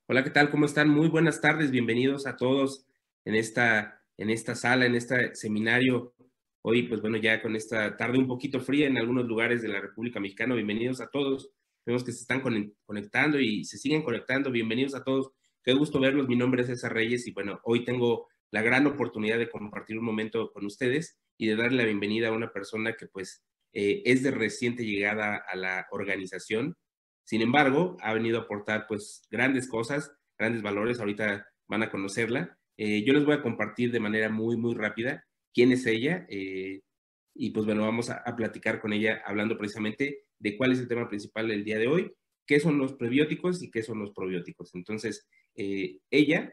Hola, ¿qué tal? ¿Cómo están? Muy buenas tardes, bienvenidos a todos en esta sala, en este seminario. Hoy, pues bueno, ya con esta tarde un poquito fría en algunos lugares de la República Mexicana. Bienvenidos a todos. Vemos que se están conectando y se siguen conectando. Bienvenidos a todos. Qué gusto verlos. Mi nombre es César Reyes y bueno, hoy tengo la gran oportunidad de compartir un momento con ustedes y de darle la bienvenida a una persona que pues es de reciente llegada a la organización. Sin embargo, ha venido a aportar pues grandes cosas, grandes valores. Ahorita van a conocerla. Yo les voy a compartir de manera muy rápida quién es ella y pues bueno, vamos a platicar con ella hablando precisamente de cuál es el tema principal del día de hoy, qué son los prebióticos y qué son los probióticos. Entonces, ella,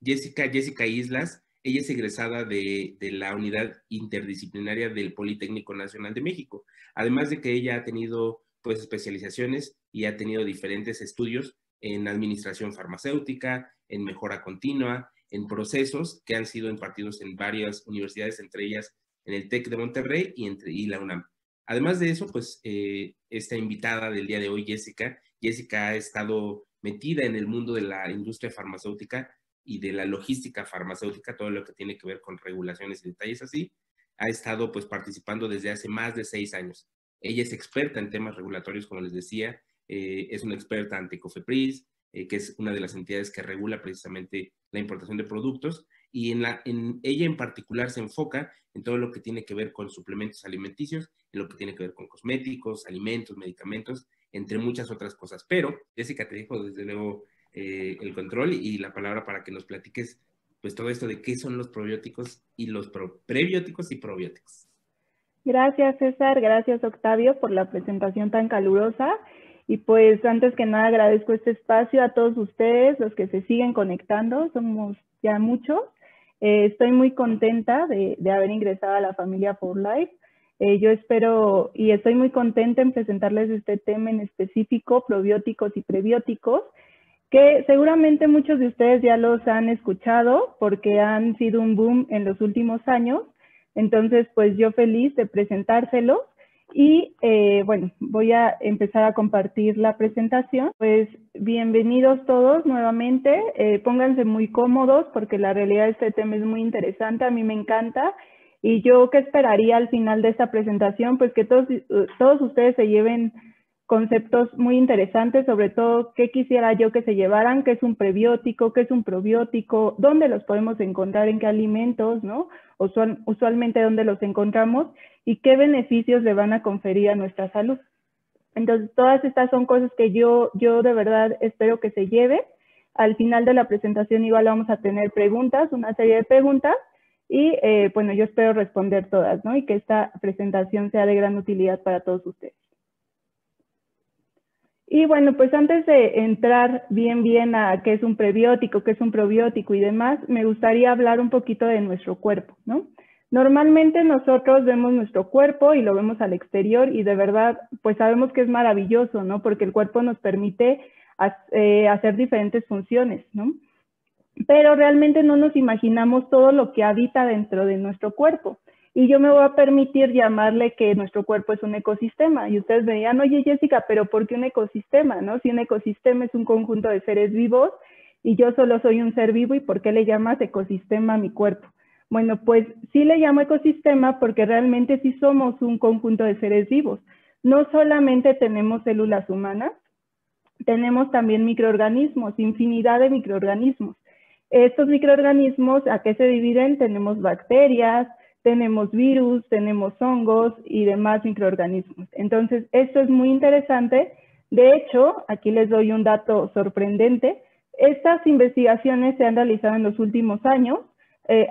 Jessica Islas, ella es egresada de la unidad interdisciplinaria del Politécnico Nacional de México. Además de que ella ha tenido pues especializaciones y ha tenido diferentes estudios en administración farmacéutica, en mejora continua, en procesos que han sido impartidos en varias universidades, entre ellas en el TEC de Monterrey y la UNAM. Además de eso, pues esta invitada del día de hoy, Jessica ha estado metida en el mundo de la industria farmacéutica y de la logística farmacéutica, todo lo que tiene que ver con regulaciones y detalles así. Ha estado pues participando desde hace más de 6 años. Ella es experta en temas regulatorios, como les decía, es una experta ante COFEPRIS, que es una de las entidades que regula precisamente la importación de productos, y en ella en particular se enfoca en todo lo que tiene que ver con suplementos alimenticios, en lo que tiene que ver con cosméticos, alimentos, medicamentos, entre muchas otras cosas. Pero, Jessica, te dejo desde luego el control y la palabra para que nos platiques pues todo esto de qué son los probióticos y los prebióticos y probióticos. Gracias, César. Gracias, Octavio, por la presentación tan calurosa. Y pues antes que nada agradezco este espacio a todos ustedes, los que se siguen conectando, somos ya muchos. Estoy muy contenta de haber ingresado a la familia For Life. Yo espero y estoy muy contenta en presentarles este tema en específico, probióticos y prebióticos, que seguramente muchos de ustedes ya los han escuchado porque han sido un boom en los últimos años. Entonces, pues yo feliz de presentárselos y bueno, voy a empezar a compartir la presentación. Pues bienvenidos todos nuevamente, pónganse muy cómodos porque la realidad de este tema es muy interesante, a mí me encanta. Y yo, ¿qué esperaría al final de esta presentación? Pues que todos ustedes se lleven conceptos muy interesantes, sobre todo qué quisiera yo que se llevaran, qué es un prebiótico, qué es un probiótico, dónde los podemos encontrar, en qué alimentos, ¿no? Usualmente dónde los encontramos y qué beneficios le van a conferir a nuestra salud. Entonces, todas estas son cosas que yo de verdad espero que se lleve. Al final de la presentación igual vamos a tener preguntas, una serie de preguntas, y bueno, yo espero responder todas, ¿no? Y que esta presentación sea de gran utilidad para todos ustedes. Y bueno, pues antes de entrar bien a qué es un prebiótico, qué es un probiótico y demás, me gustaría hablar un poquito de nuestro cuerpo, ¿no? Normalmente nosotros vemos nuestro cuerpo y lo vemos al exterior y de verdad, pues sabemos que es maravilloso, ¿no? Porque el cuerpo nos permite hacer diferentes funciones, ¿no? Pero realmente no nos imaginamos todo lo que habita dentro de nuestro cuerpo. Y yo me voy a permitir llamarle que nuestro cuerpo es un ecosistema. Y ustedes me dirían, oye, Jessica, ¿pero por qué un ecosistema, no? Si un ecosistema es un conjunto de seres vivos y yo solo soy un ser vivo, ¿y por qué le llamas ecosistema a mi cuerpo? Bueno, pues sí le llamo ecosistema porque realmente sí somos un conjunto de seres vivos. No solamente tenemos células humanas, tenemos también microorganismos, infinidad de microorganismos. Estos microorganismos, ¿a qué se dividen? Tenemos bacterias, tenemos virus, tenemos hongos y demás microorganismos. Entonces, esto es muy interesante. De hecho, aquí les doy un dato sorprendente. Estas investigaciones se han realizado en los últimos años.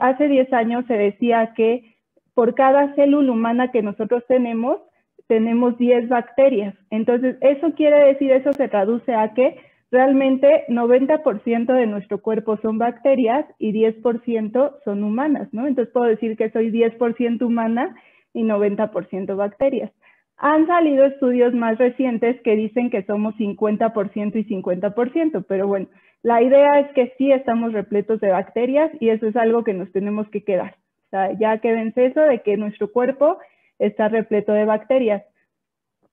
Hace 10 años se decía que por cada célula humana que nosotros tenemos 10 bacterias. Entonces, eso quiere decir, eso se traduce a que realmente 90% de nuestro cuerpo son bacterias y 10% son humanas, ¿no? Entonces puedo decir que soy 10% humana y 90% bacterias. Han salido estudios más recientes que dicen que somos 50% y 50%, pero bueno, la idea es que sí estamos repletos de bacterias y eso es algo que nos tenemos que quedar. O sea, ya quédense eso de que nuestro cuerpo está repleto de bacterias.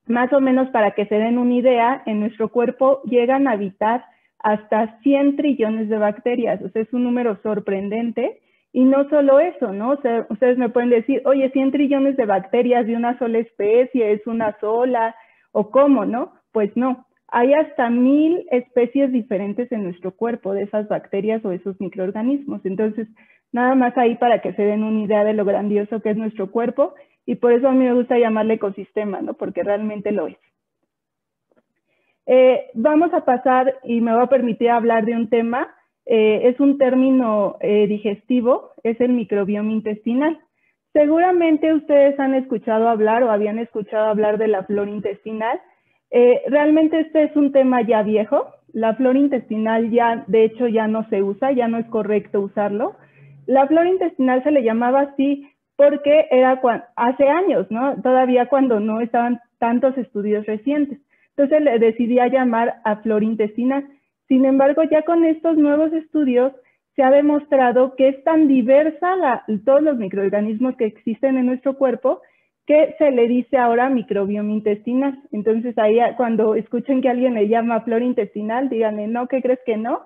Más o menos para que se den una idea, en nuestro cuerpo llegan a habitar hasta 100 trillones de bacterias. O sea, es un número sorprendente. Y no solo eso, ¿no? O sea, ustedes me pueden decir, oye, 100 trillones de bacterias de una sola especie, ¿es una sola? ¿O cómo, no? Pues no. Hay hasta 1000 especies diferentes en nuestro cuerpo de esas bacterias o esos microorganismos. Entonces, nada más ahí para que se den una idea de lo grandioso que es nuestro cuerpo. Y por eso a mí me gusta llamarle ecosistema, ¿no? Porque realmente lo es. Vamos a pasar, y me va a permitir hablar de un tema, es un término digestivo, es el microbioma intestinal. Seguramente ustedes han escuchado hablar o habían escuchado hablar de la flora intestinal. Realmente este es un tema ya viejo. La flora intestinal ya, de hecho, ya no se usa, ya no es correcto usarlo. La flora intestinal se le llamaba así porque era hace años, ¿no? Todavía cuando no estaban tantos estudios recientes. Entonces le decidí a llamar a flora intestinal. Sin embargo, ya con estos nuevos estudios se ha demostrado que es tan diversa todos los microorganismos que existen en nuestro cuerpo que se le dice ahora microbioma intestinal. Entonces ahí cuando escuchen que alguien le llama flora intestinal, díganle, no, ¿qué crees que no?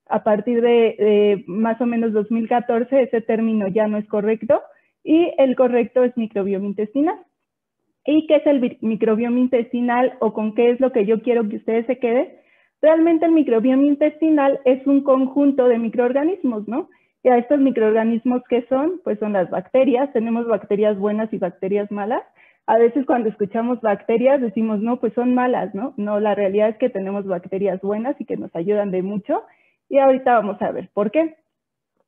A partir de más o menos 2014 ese término ya no es correcto y el correcto es microbioma intestinal. ¿Y qué es el microbioma intestinal o con qué es lo que yo quiero que ustedes se queden? Realmente el microbioma intestinal es un conjunto de microorganismos, ¿no? Y a estos microorganismos, ¿qué son? Pues son las bacterias. Tenemos bacterias buenas y bacterias malas. A veces cuando escuchamos bacterias decimos, no, pues son malas, ¿no? No, la realidad es que tenemos bacterias buenas y que nos ayudan de mucho. Y ahorita vamos a ver por qué.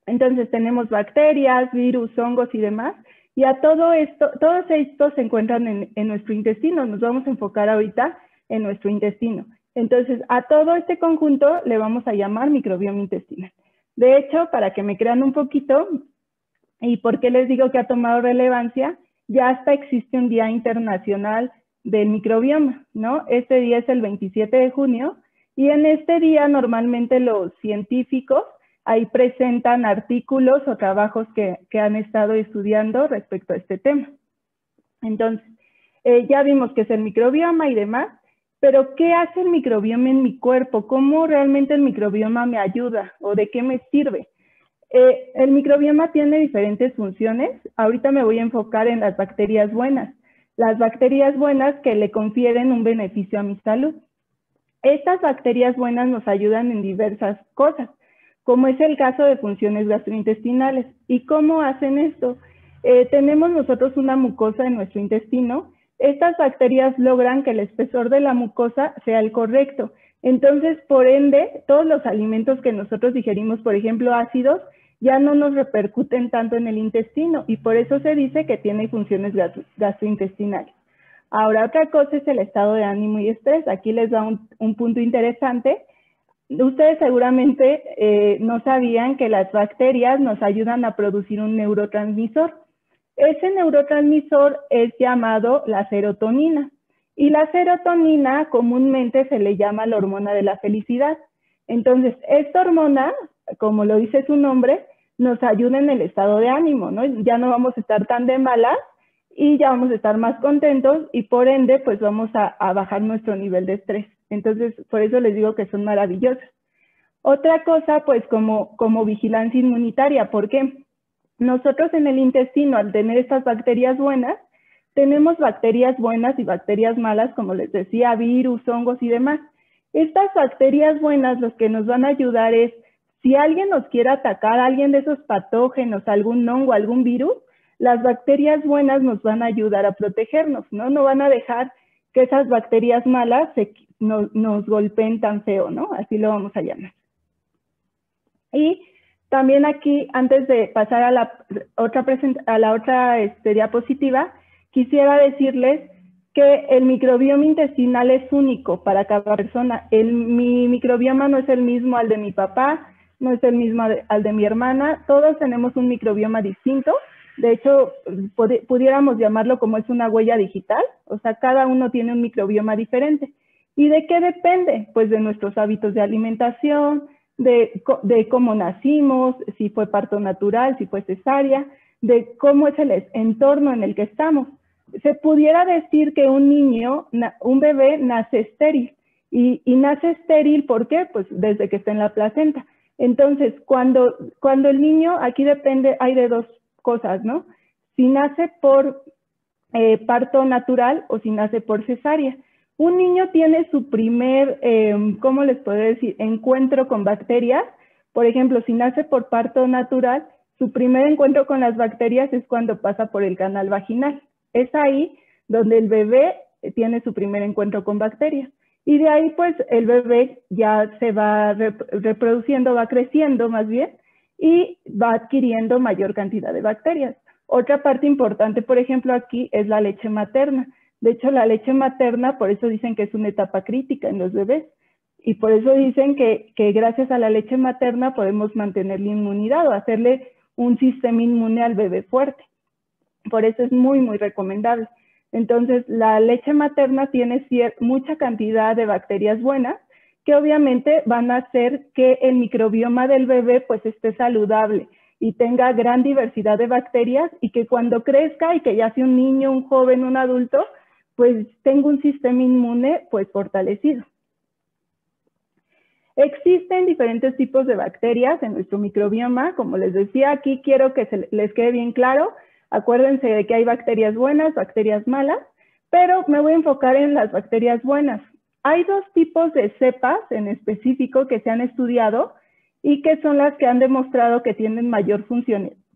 Entonces tenemos bacterias, virus, hongos y demás. Y a todo esto, todos estos se encuentran en nuestro intestino. Nos vamos a enfocar ahorita en nuestro intestino. Entonces, a todo este conjunto le vamos a llamar microbioma intestinal. De hecho, para que me crean un poquito, y por qué les digo que ha tomado relevancia, ya hasta existe un Día Internacional del Microbioma, ¿no? Este día es el 27 de junio, y en este día normalmente los científicos ahí presentan artículos o trabajos que han estado estudiando respecto a este tema. Entonces, ya vimos qué es el microbioma y demás, pero ¿qué hace el microbioma en mi cuerpo? ¿Cómo realmente el microbioma me ayuda o de qué me sirve? El microbioma tiene diferentes funciones. Ahorita me voy a enfocar en las bacterias buenas. Las bacterias buenas que le confieren un beneficio a mi salud. Estas bacterias buenas nos ayudan en diversas cosas, como es el caso de funciones gastrointestinales. ¿Y cómo hacen esto? Tenemos nosotros una mucosa en nuestro intestino. Estas bacterias logran que el espesor de la mucosa sea el correcto. Entonces, por ende, todos los alimentos que nosotros digerimos, por ejemplo, ácidos, ya no nos repercuten tanto en el intestino y por eso se dice que tiene funciones gastrointestinales. Ahora, otra cosa es el estado de ánimo y estrés. Aquí les da un punto interesante. Ustedes seguramente no sabían que las bacterias nos ayudan a producir un neurotransmisor. Ese neurotransmisor es llamado la serotonina. Y la serotonina comúnmente se le llama la hormona de la felicidad. Entonces, esta hormona, como lo dice su nombre, nos ayuda en el estado de ánimo, ¿no? Ya no vamos a estar tan de malas y ya vamos a estar más contentos y por ende, pues vamos a bajar nuestro nivel de estrés. Entonces, por eso les digo que son maravillosas. Otra cosa, pues como vigilancia inmunitaria. ¿Por qué? Nosotros en el intestino, al tener estas bacterias buenas, tenemos bacterias buenas y bacterias malas, como les decía, virus, hongos y demás. Estas bacterias buenas, los que nos van a ayudar es, si alguien nos quiere atacar, alguien de esos patógenos, algún hongo, algún virus, las bacterias buenas nos van a ayudar a protegernos, ¿no? No van a dejar que esas bacterias malas nos golpeen tan feo, ¿no? Así lo vamos a llamar. Y también aquí, antes de pasar a la otra diapositiva, quisiera decirles que el microbioma intestinal es único para cada persona. Mi microbioma no es el mismo al de mi papá, no es el mismo al de mi hermana. Todos tenemos un microbioma distinto. De hecho, pudiéramos llamarlo como es una huella digital. O sea, cada uno tiene un microbioma diferente. ¿Y de qué depende? Pues de nuestros hábitos de alimentación, de cómo nacimos, si fue parto natural, si fue cesárea, de cómo es el entorno en el que estamos. se pudiera decir que un niño, un bebé nace estéril. Y nace estéril, ¿por qué? Pues desde que está en la placenta. Entonces, cuando el niño, aquí depende, hay de dos cosas, ¿no? Si nace por parto natural o si nace por cesárea. Un niño tiene su primer, ¿cómo les puedo decir?, encuentro con bacterias. Por ejemplo, si nace por parto natural, su primer encuentro con las bacterias es cuando pasa por el canal vaginal. Es ahí donde el bebé tiene su primer encuentro con bacterias. Y de ahí, pues, el bebé ya se va reproduciendo, va creciendo más bien, y va adquiriendo mayor cantidad de bacterias. Otra parte importante, por ejemplo, aquí es la leche materna. De hecho, la leche materna, por eso dicen que es una etapa crítica en los bebés. Y por eso dicen que gracias a la leche materna podemos mantener la inmunidad o hacerle un sistema inmune al bebé fuerte. Por eso es muy, muy recomendable. Entonces, la leche materna tiene mucha cantidad de bacterias buenas que obviamente van a hacer que el microbioma del bebé pues esté saludable y tenga gran diversidad de bacterias y que cuando crezca y que ya sea un niño, un joven, un adulto, pues tenga un sistema inmune pues fortalecido. Existen diferentes tipos de bacterias en nuestro microbioma. Como les decía, aquí quiero que les quede bien claro. Acuérdense de que hay bacterias buenas, bacterias malas, pero me voy a enfocar en las bacterias buenas. Hay dos tipos de cepas en específico que se han estudiado y que son las que han demostrado que tienen mayor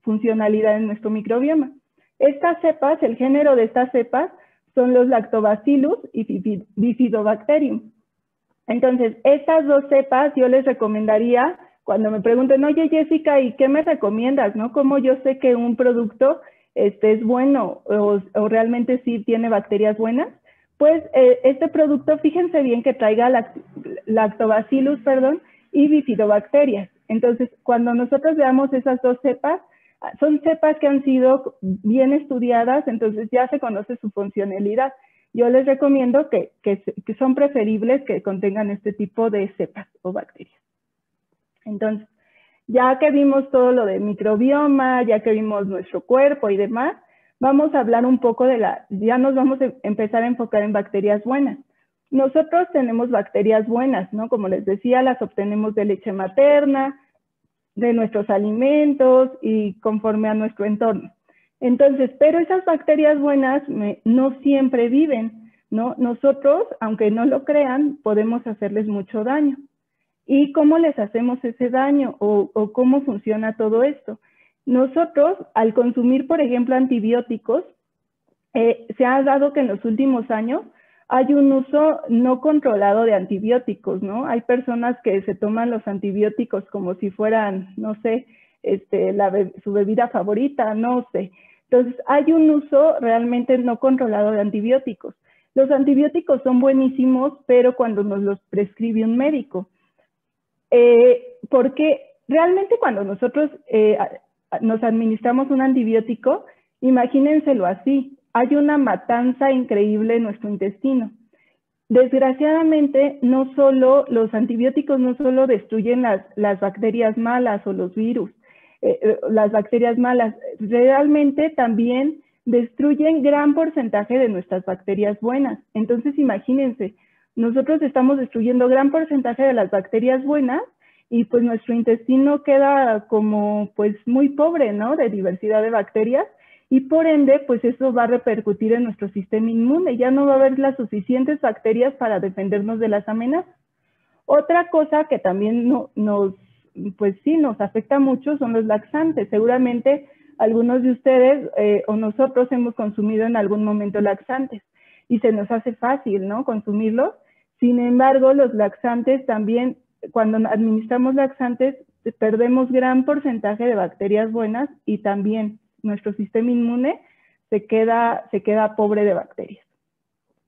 funcionalidad en nuestro microbioma. Estas cepas, el género de estas cepas, son los Lactobacillus y Bifidobacterium. Entonces, estas dos cepas yo les recomendaría, cuando me pregunten, oye Jessica, ¿y qué me recomiendas? ¿No? ¿Cómo yo sé que un producto es bueno o realmente sí tiene bacterias buenas? Pues este producto, fíjense bien que traiga Lactobacillus, y Bifidobacterias. Entonces, cuando nosotros veamos esas dos cepas, son cepas que han sido bien estudiadas, entonces ya se conoce su funcionalidad. Yo les recomiendo que son preferibles que contengan este tipo de cepas o bacterias. Entonces, ya que vimos todo lo de microbioma, ya que vimos nuestro cuerpo y demás, vamos a hablar un poco ya nos vamos a empezar a enfocar en bacterias buenas. Nosotros tenemos bacterias buenas, ¿no? Como les decía, las obtenemos de leche materna, de nuestros alimentos y conforme a nuestro entorno. Entonces, pero esas bacterias buenas no siempre viven, ¿no? Nosotros, aunque no lo crean, podemos hacerles mucho daño. ¿Y cómo les hacemos ese daño o cómo funciona todo esto? Nosotros, al consumir, por ejemplo, antibióticos, se ha dado que en los últimos años hay un uso no controlado de antibióticos, ¿no? Hay personas que se toman los antibióticos como si fueran, no sé, su bebida favorita, no sé. Entonces, hay un uso realmente no controlado de antibióticos. Los antibióticos son buenísimos, pero cuando nos los prescribe un médico. Porque realmente cuando nosotros nos administramos un antibiótico, imagínenselo así, hay una matanza increíble en nuestro intestino. Desgraciadamente, los antibióticos no solo destruyen las bacterias malas o los virus, las bacterias malas, realmente también destruyen gran porcentaje de nuestras bacterias buenas. Entonces, imagínense, nosotros estamos destruyendo gran porcentaje de las bacterias buenas y pues nuestro intestino queda como pues muy pobre, ¿no? De diversidad de bacterias y por ende pues eso va a repercutir en nuestro sistema inmune. Ya no va a haber las suficientes bacterias para defendernos de las amenazas. Otra cosa que también nos afecta mucho son los laxantes. Seguramente algunos de ustedes o nosotros hemos consumido en algún momento laxantes y se nos hace fácil, ¿no? Consumirlos. Sin embargo, los laxantes también, cuando administramos laxantes, perdemos gran porcentaje de bacterias buenas y también nuestro sistema inmune se queda pobre de bacterias.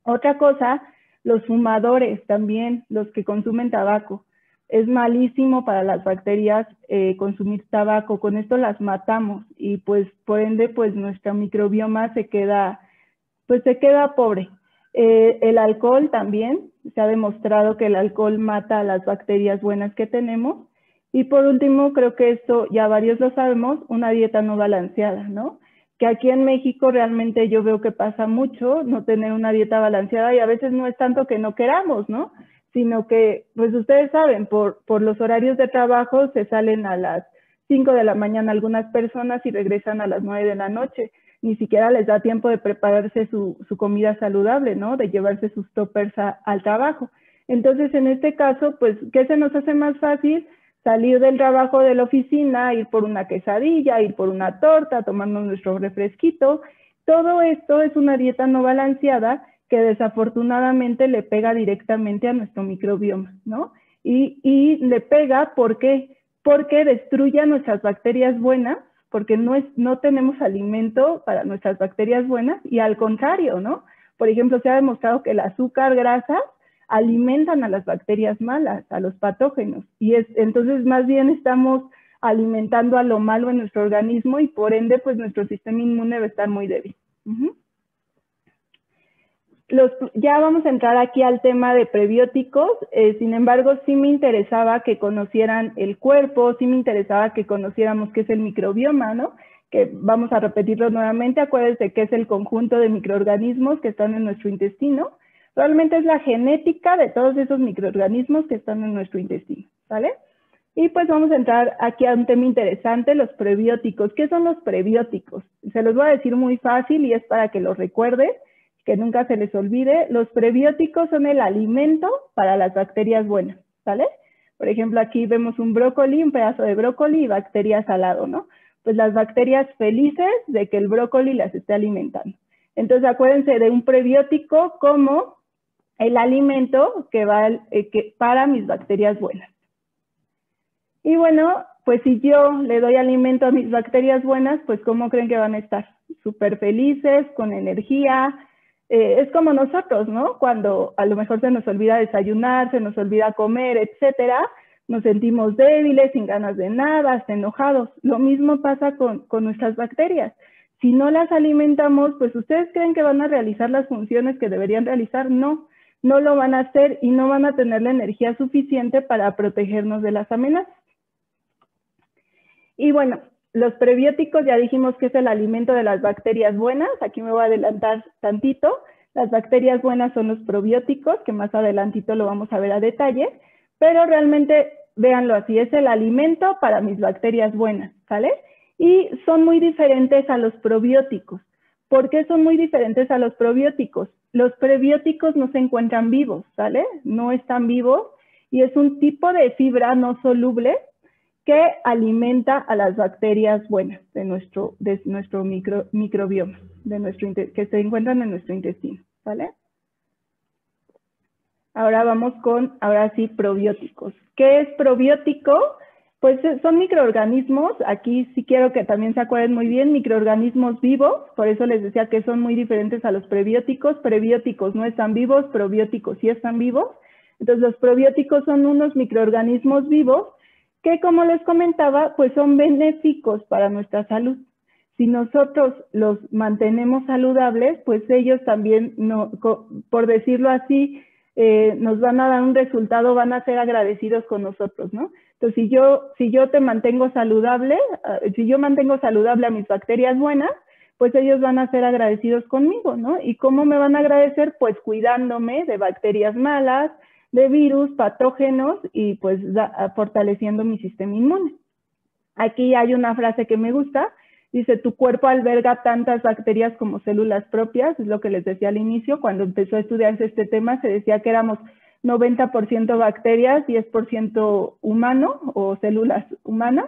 Otra cosa, los fumadores también, los que consumen tabaco. Es malísimo para las bacterias consumir tabaco, con esto las matamos y pues por ende pues nuestro microbioma se queda pobre. El alcohol también, se ha demostrado que el alcohol mata a las bacterias buenas que tenemos. Y por último, creo que esto ya varios lo sabemos, una dieta no balanceada, ¿no? que aquí en México realmente yo veo que pasa mucho no tener una dieta balanceada, y a veces no es tanto que no queramos, ¿no? Sino que, pues ustedes saben, por los horarios de trabajo se salen a las 5 de la mañana algunas personas y regresan a las 9 de la noche. Ni siquiera les da tiempo de prepararse su comida saludable, ¿no? De llevarse sus toppers al trabajo. Entonces, en este caso, pues, ¿qué se nos hace más fácil? Salir del trabajo de la oficina, ir por una quesadilla, ir por una torta, tomarnos nuestro refresquito. Todo esto es una dieta no balanceada que desafortunadamente le pega directamente a nuestro microbioma, ¿no? Y le pega, ¿por qué? Porque destruye a nuestras bacterias buenas, porque no tenemos alimento para nuestras bacterias buenas, y al contrario, ¿no? Por ejemplo, se ha demostrado que el azúcar, grasas, alimentan a las bacterias malas, a los patógenos, y entonces más bien estamos alimentando a lo malo en nuestro organismo, y por ende, pues nuestro sistema inmune va a estar muy débil. Ya vamos a entrar aquí al tema de prebióticos. Sin embargo, sí me interesaba que conocieran el cuerpo, sí me interesaba que conociéramos qué es el microbioma, ¿no? Que vamos a repetirlo nuevamente. Acuérdense que es el conjunto de microorganismos que están en nuestro intestino. Realmente es la genética de todos esos microorganismos que están en nuestro intestino, ¿vale? Y pues vamos a entrar aquí a un tema interesante, los prebióticos. ¿Qué son los prebióticos? Se los voy a decir muy fácil y es para que los recuerden, que nunca se les olvide. Los prebióticos son el alimento para las bacterias buenas, ¿vale? Por ejemplo, aquí vemos un brócoli, un pedazo de brócoli y bacterias al lado, ¿no? Pues las bacterias felices de que el brócoli las esté alimentando. Entonces, acuérdense de un prebiótico como el alimento que va para mis bacterias buenas. Y bueno, pues si yo le doy alimento a mis bacterias buenas, pues ¿cómo creen que van a estar? Súper felices, con energía. Es como nosotros, ¿no? Cuando a lo mejor se nos olvida desayunar, se nos olvida comer, etcétera, nos sentimos débiles, sin ganas de nada, hasta enojados. Lo mismo pasa con nuestras bacterias. Si no las alimentamos, pues ¿ustedes creen que van a realizar las funciones que deberían realizar? No, no lo van a hacer y no van a tener la energía suficiente para protegernos de las amenazas. Y bueno, los prebióticos ya dijimos que es el alimento de las bacterias buenas. Aquí me voy a adelantar tantito. Las bacterias buenas son los probióticos, que más adelantito lo vamos a ver a detalle, pero realmente, véanlo así, es el alimento para mis bacterias buenas, ¿sale? Y son muy diferentes a los probióticos. ¿Por qué son muy diferentes a los probióticos? Los prebióticos no se encuentran vivos, ¿sale? No están vivos y es un tipo de fibra no soluble que alimenta a las bacterias buenas de nuestro microbioma, que se encuentran en nuestro intestino, ¿vale? Ahora vamos con, ahora sí, probióticos. ¿Qué es probiótico? Pues son microorganismos, aquí sí quiero que también se acuerden muy bien, microorganismos vivos, por eso les decía que son muy diferentes a los prebióticos. Prebióticos no están vivos, probióticos sí están vivos. Entonces los probióticos son unos microorganismos vivos que, como les comentaba, pues son benéficos para nuestra salud. Si nosotros los mantenemos saludables, pues ellos también, por decirlo así, nos van a dar un resultado, van a ser agradecidos con nosotros, ¿no? Entonces, si yo te mantengo saludable, si yo mantengo saludable a mis bacterias buenas, pues ellos van a ser agradecidos conmigo, ¿no? ¿Y cómo me van a agradecer? Pues cuidándome de bacterias malas, de virus, patógenos y pues fortaleciendo mi sistema inmune. Aquí hay una frase que me gusta, dice, tu cuerpo alberga tantas bacterias como células propias, es lo que les decía al inicio, cuando empezó a estudiarse este tema se decía que éramos 90% bacterias, 10% humano o células humanas.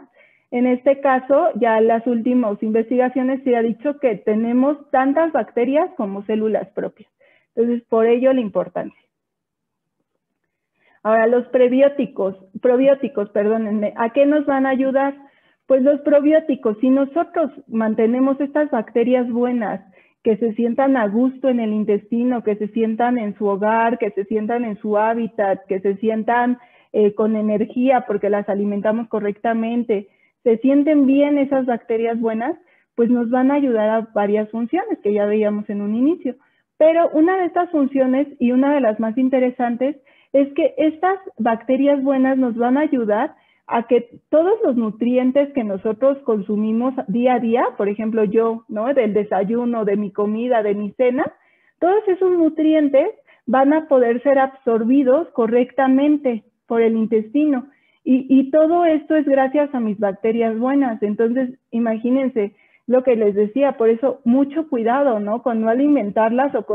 En este caso, ya en las últimas investigaciones se ha dicho que tenemos tantas bacterias como células propias. Entonces, por ello la importancia. Ahora, los probióticos, perdónenme, ¿a qué nos van a ayudar? Pues los probióticos, si nosotros mantenemos estas bacterias buenas, que se sientan a gusto en el intestino, que se sientan en su hogar, que se sientan en su hábitat, que se sientan con energía porque las alimentamos correctamente, se sienten bien esas bacterias buenas, pues nos van a ayudar a varias funciones que ya veíamos en un inicio. Pero una de estas funciones y una de las más interesantes es que estas bacterias buenas nos van a ayudar a que todos los nutrientes que nosotros consumimos día a día, por ejemplo yo, ¿no? Del desayuno, de mi comida, de mi cena, todos esos nutrientes van a poder ser absorbidos correctamente por el intestino. Y todo esto es gracias a mis bacterias buenas. Entonces, imagínense lo que les decía, por eso mucho cuidado, ¿no? Con no alimentarlas o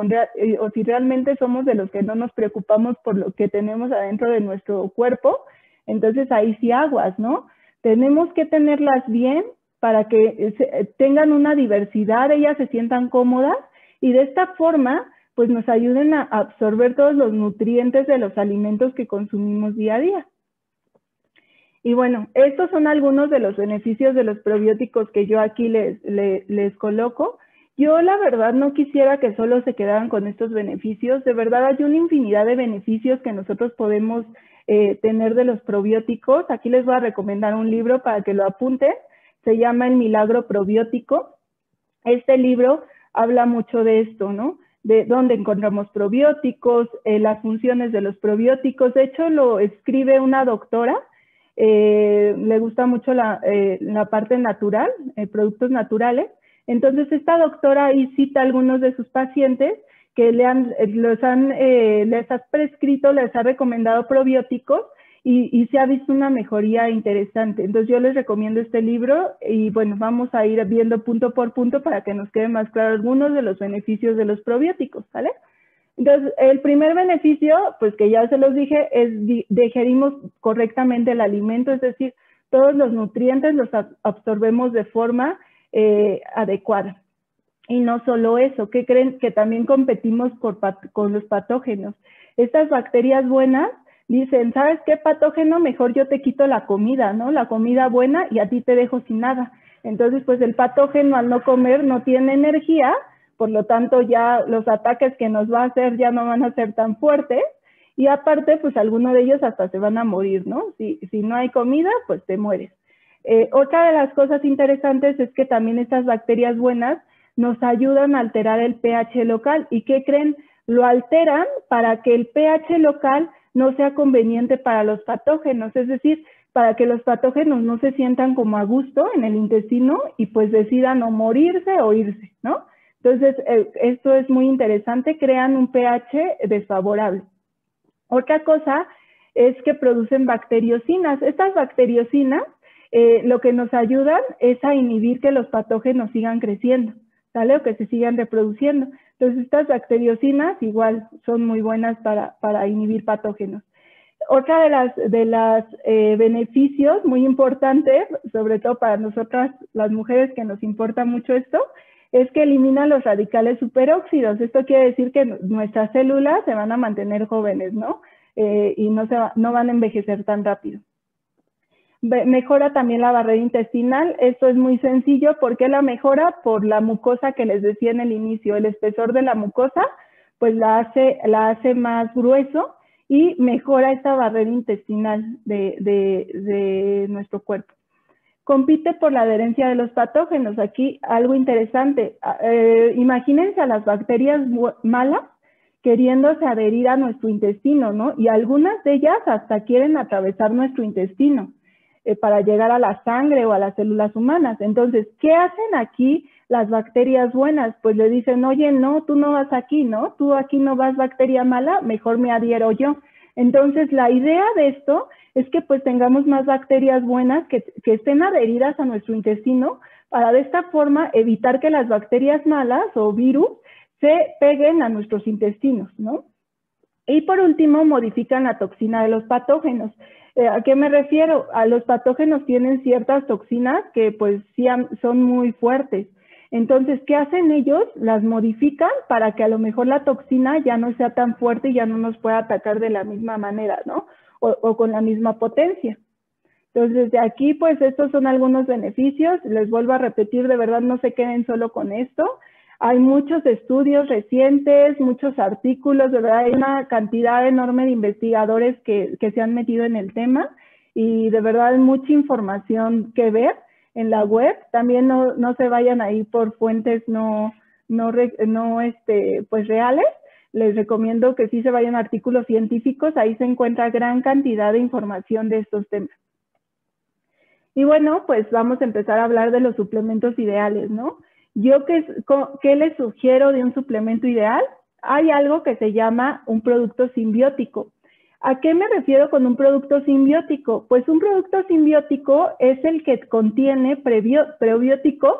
si realmente somos de los que no nos preocupamos por lo que tenemos adentro de nuestro cuerpo, entonces ahí sí aguas, ¿no? Tenemos que tenerlas bien para que tengan una diversidad, ellas se sientan cómodas y de esta forma pues nos ayuden a absorber todos los nutrientes de los alimentos que consumimos día a día. Y bueno, estos son algunos de los beneficios de los probióticos que yo aquí les coloco. Yo la verdad no quisiera que solo se quedaran con estos beneficios. De verdad hay una infinidad de beneficios que nosotros podemos tener de los probióticos. Aquí les voy a recomendar un libro para que lo apunten. Se llama El Milagro Probiótico. Este libro habla mucho de esto, ¿no? De dónde encontramos probióticos, las funciones de los probióticos. De hecho, lo escribe una doctora. Le gusta mucho la parte natural, productos naturales. Entonces, esta doctora ahí cita a algunos de sus pacientes que les ha prescrito, les ha recomendado probióticos y se ha visto una mejoría interesante. Entonces, yo les recomiendo este libro y bueno, vamos a ir viendo punto por punto para que nos quede más claro algunos de los beneficios de los probióticos, ¿vale? Entonces, el primer beneficio, pues que ya se los dije, es digerimos correctamente el alimento, es decir, todos los nutrientes los absorbemos de forma adecuada. Y no solo eso, ¿qué creen? Que también competimos con los patógenos. Estas bacterias buenas dicen, ¿sabes qué patógeno? Mejor yo te quito la comida, ¿no? La comida buena y a ti te dejo sin nada. Entonces, pues el patógeno al no comer no tiene energía, por lo tanto ya los ataques que nos va a hacer ya no van a ser tan fuertes y aparte pues algunos de ellos hasta se van a morir, ¿no? Si no hay comida pues te mueres. Otra de las cosas interesantes es que también estas bacterias buenas nos ayudan a alterar el pH local y ¿qué creen? Lo alteran para que el pH local no sea conveniente para los patógenos, es decir, para que los patógenos no se sientan como a gusto en el intestino y pues decidan o morirse o irse, ¿no? Entonces, esto es muy interesante, crean un pH desfavorable. Otra cosa es que producen bacteriocinas. Estas bacteriocinas lo que nos ayudan es a inhibir que los patógenos sigan creciendo, ¿sale? O que se sigan reproduciendo. Entonces, estas bacteriocinas igual son muy buenas para inhibir patógenos. Otra de las beneficios muy importantes, sobre todo para nosotras las mujeres que nos importa mucho esto, es que elimina los radicales superóxidos. Esto quiere decir que nuestras células se van a mantener jóvenes, ¿no? Y no van a envejecer tan rápido. Mejora también la barrera intestinal. Esto es muy sencillo. ¿Por qué la mejora? Por la mucosa que les decía en el inicio. El espesor de la mucosa, pues la hace más grueso y mejora esta barrera intestinal de nuestro cuerpo. Compite por la adherencia de los patógenos. Aquí algo interesante. Imagínense a las bacterias malas queriéndose adherir a nuestro intestino, ¿no? Y algunas de ellas hasta quieren atravesar nuestro intestino para llegar a la sangre o a las células humanas. Entonces, ¿qué hacen aquí las bacterias buenas? Pues le dicen, oye, no, tú no vas aquí, ¿no? Tú aquí no vas, bacteria mala, mejor me adhiero yo. Entonces, la idea de esto es que pues tengamos más bacterias buenas que estén adheridas a nuestro intestino para de esta forma evitar que las bacterias malas o virus se peguen a nuestros intestinos, ¿no? Y por último, modifican la toxina de los patógenos. ¿A qué me refiero? A los patógenos tienen ciertas toxinas que pues sí son muy fuertes. Entonces, ¿qué hacen ellos? Las modifican para que a lo mejor la toxina ya no sea tan fuerte y ya no nos pueda atacar de la misma manera, ¿no? O con la misma potencia. Entonces, de aquí, pues, estos son algunos beneficios. Les vuelvo a repetir, de verdad, no se queden solo con esto. Hay muchos estudios recientes, muchos artículos, de verdad, hay una cantidad enorme de investigadores que se han metido en el tema y de verdad hay mucha información que ver en la web. También no se vayan a ir por fuentes pues reales. Les recomiendo que sí se vayan a artículos científicos, ahí se encuentra gran cantidad de información de estos temas. Y bueno, pues vamos a empezar a hablar de los suplementos ideales, ¿no? Yo, ¿qué les sugiero de un suplemento ideal? Hay algo que se llama un producto simbiótico. ¿A qué me refiero con un producto simbiótico? Pues un producto simbiótico es el que contiene prebióticos,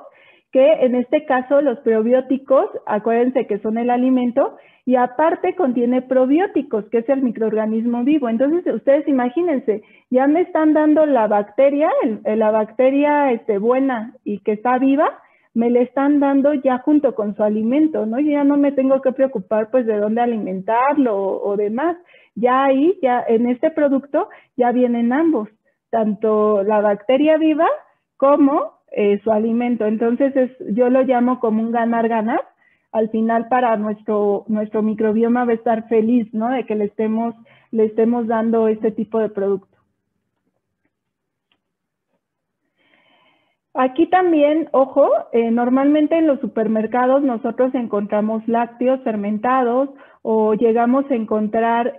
que en este caso los prebióticos, acuérdense que son el alimento, y aparte contiene probióticos, que es el microorganismo vivo. Entonces, ustedes imagínense, ya me están dando la bacteria, la bacteria buena y que está viva, me le están dando ya junto con su alimento, ¿no? Yo ya no me tengo que preocupar pues de dónde alimentarlo o demás. Ya ahí, ya en este producto, ya vienen ambos, tanto la bacteria viva como su alimento. Entonces, yo lo llamo como un ganar-ganar. Al final, para nuestro microbioma va a estar feliz, ¿no? De que le estemos dando este tipo de producto. Aquí también, ojo, normalmente en los supermercados nosotros encontramos lácteos fermentados o llegamos a encontrar,